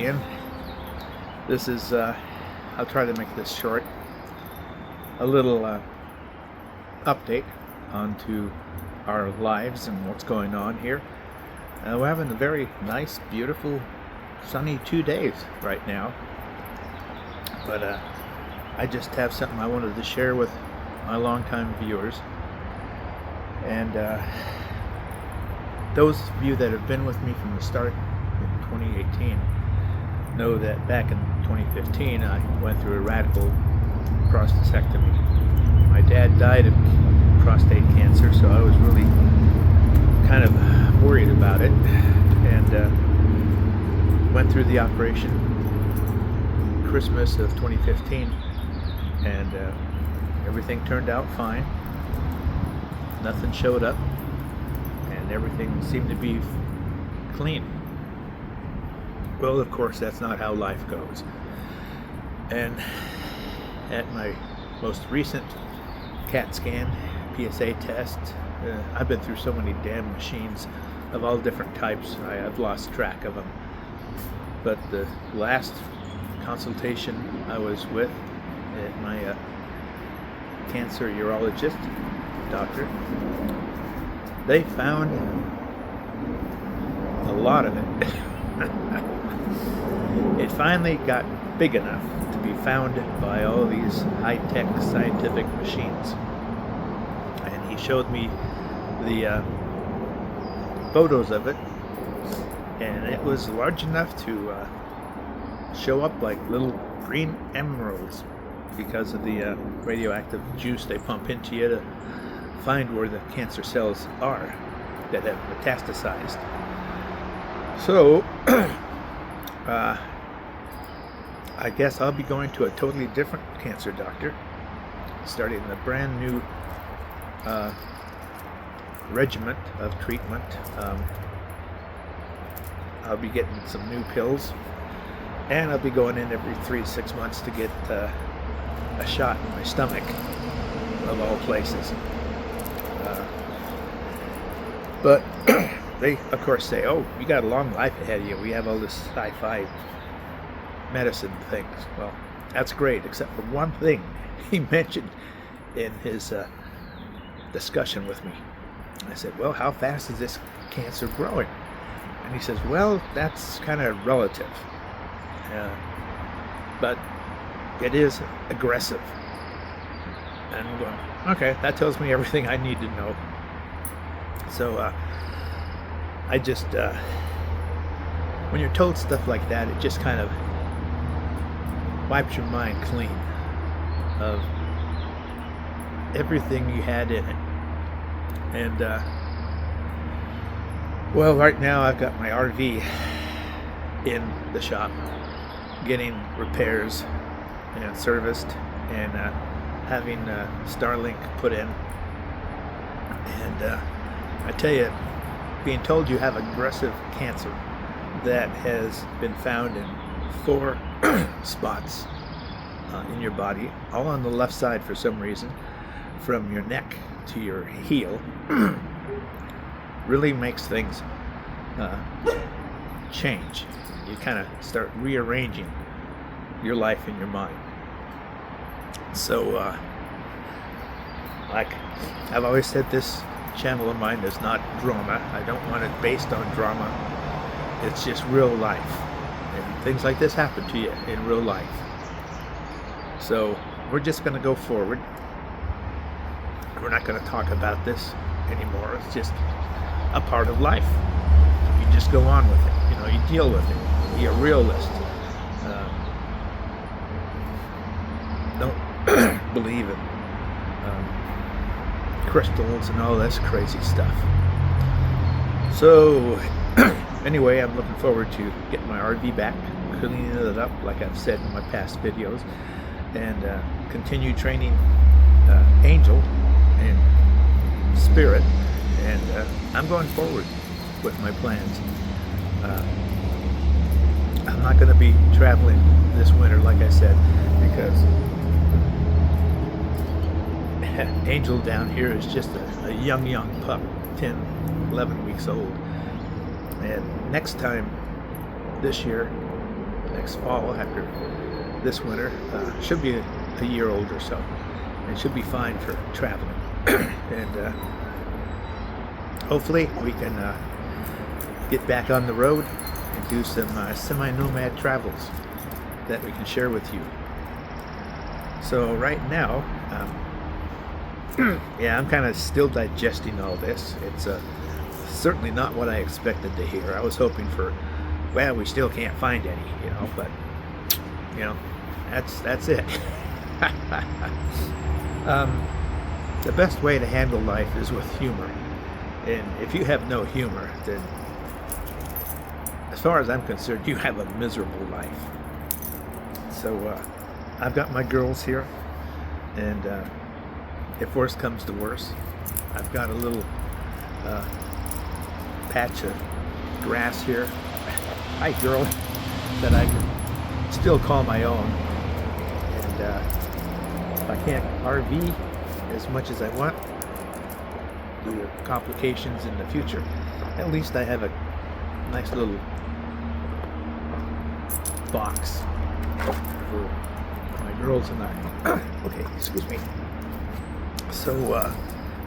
RV'N. This is, I'll try to make this short, a little update onto our lives and what's going on here. We're having a very nice, beautiful, sunny 2 days right now. But I just have something I wanted to share with my longtime viewers. And those of you that have been with me from the start in 2018 know that back in 2015 I went through a radical prostatectomy. My dad died of prostate cancer, so I was really kind of worried about it, and went through the operation Christmas of 2015, and everything turned out fine. Nothing showed up, and everything seemed to be clean. Well, of course, that's not how life goes. And at my most recent CAT scan, PSA test, I've been through so many damn machines of all different types, I've lost track of them. But the last consultation I was with at my cancer urologist doctor, they found a lot of it. It finally got big enough to be found by all these high-tech scientific machines. And he showed me the photos of it, and it was large enough to show up like little green emeralds because of the radioactive juice they pump into you to find where the cancer cells are that have metastasized. So I guess I'll be going to a totally different cancer doctor, starting a brand new regimen of treatment. I'll be getting some new pills, and I'll be going in every 3 to 6 months to get a shot in my stomach, of all places. But they, of course, say, "Oh, you got a long life ahead of you. We have all this sci-fi medicine things." Well, that's great, except for one thing he mentioned in his discussion with me. I said, "Well, how fast is this cancer growing?" And he says, "Well, that's kind of relative, but it is aggressive." And I'm going, okay, that tells me everything I need to know. So I just, when you're told stuff like that, it just kind of wipes your mind clean of everything you had in it. And well, right now I've got my RV in the shop getting repairs and serviced, and having Starlink put in. And I tell you, being told you have aggressive cancer that has been found in 4 spots in your body, all on the left side for some reason, from your neck to your heel, really makes things change. You kind of start rearranging your life and your mind. So, like I've always said, this channel of mine is not drama. I don't want it based on drama. It's just real life. And things like this happen to you in real life. So we're just going to go forward. We're not going to talk about this anymore. It's just a part of life. You just go on with it. You know, you deal with it. Be a realist. Don't believe in crystals and all this crazy stuff. So anyway, I'm looking forward to getting my RV back, cleaning it up like I've said in my past videos, and continue training Angel and Spirit, and I'm going forward with my plans. I'm not going to be traveling this winter, like I said, because Angel down here is just a young pup, 10, 11 weeks old. And next time, this year, next fall after this winter. Should be a year old or so, and should be fine for traveling. And hopefully we can get back on the road and do some semi-nomad travels that we can share with you. So right now, yeah, I'm kind of still digesting all this. It's certainly not what I expected to hear. I was hoping for, well, we still can't find any, but that's it. The best way to handle life is with humor. And if you have no humor, then as far as I'm concerned, you have a miserable life. So I've got my girls here, and if worse comes to worse, I've got a little patch of grass here. Hi, girl, that I can still call my own. And if I can't RV as much as I want, due to complications in the future, at least I have a nice little box for my girls and I. Okay, excuse me. So,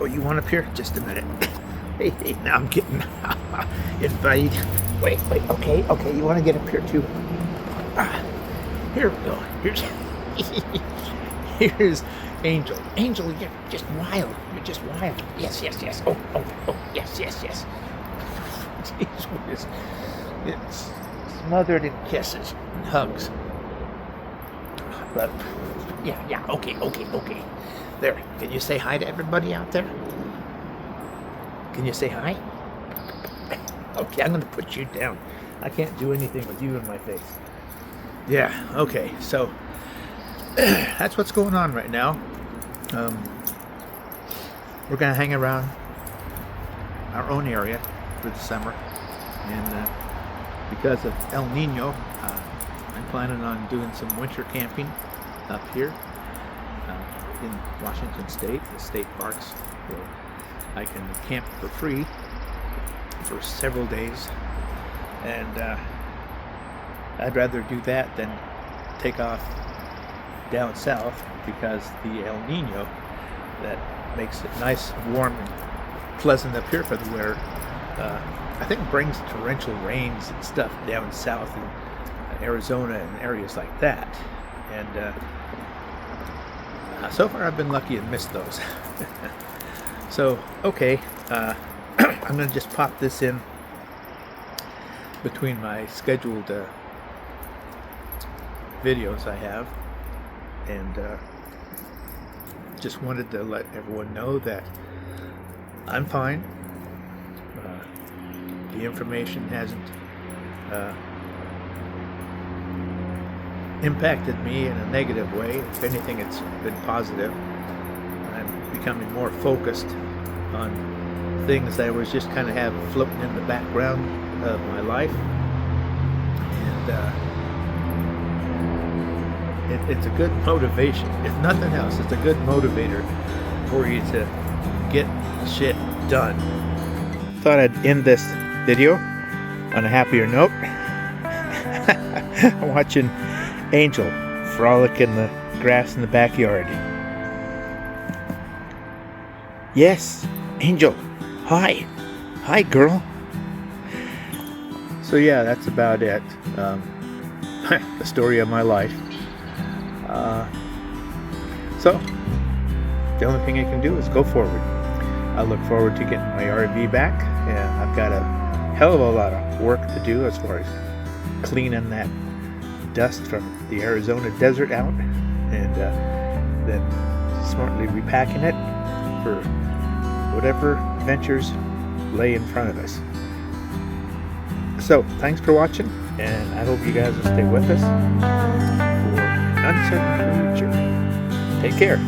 oh, you want up here? Just a minute. Hey, now I'm getting invited. Wait, okay, you want to get up here too? Here we go. Here's Angel. Angel, you're just wild. You're just wild. Yes. Oh, yes. Jeez, it's smothered in kisses and hugs. But, yeah, okay. There, can you say hi to everybody out there? Can you say hi? Okay, I'm going to put you down. I can't do anything with you in my face. Yeah, okay, so that's what's going on right now. We're going to hang around our own area for the summer. And because of El Nino, I'm planning on doing some winter camping up here in Washington State, the state parks, where I can camp for free for several days. And I'd rather do that than take off down south, because the El Nino that makes it nice, warm, and pleasant up here for the winter, I think brings torrential rains and stuff down south in Arizona and areas like that. And so far I've been lucky and missed those. So, okay, I'm going to just pop this in between my scheduled videos I have, and just wanted to let everyone know that I'm fine. The information hasn't impacted me in a negative way. If anything, it's been positive. I'm becoming more focused on things that I was just kind of have floating in the background of my life. And it's a good motivation. If nothing else, it's a good motivator for you to get shit done. Thought I'd end this video on a happier note. Watching Angel frolic in the grass in the backyard. Yes, Angel. Hi, girl. So yeah, that's about it. The story of my life. So the only thing I can do is go forward. I look forward to getting my RV back, and I've got a hell of a lot of work to do as far as cleaning that dust from the Arizona desert out, and then smartly repacking it for whatever ventures lay in front of us. So thanks for watching, and I hope you guys will stay with us for an uncertain future. Take care.